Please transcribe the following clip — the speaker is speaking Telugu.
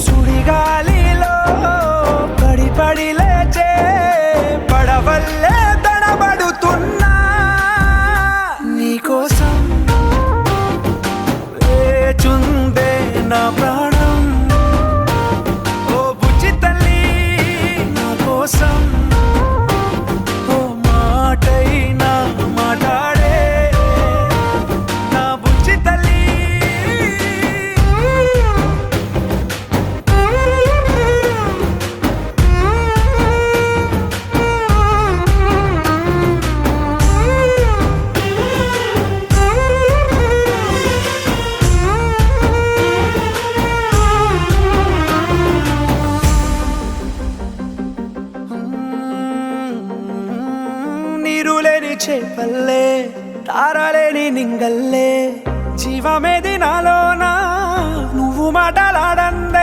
సుడిగాలిలో పడి పడి లేచే పడవల్లే తడబడుతున్నా నీకోసం వేచుందే నా ప్రాణం. ఓ బుజ్జి తల్లి నా కోసం ఓ మాటైనా మాట్లాడే నా బుజ్జి తల్లి. నీరులేని చేపల్లే తారలేని నింగల్లే జీవమేది నాలోనా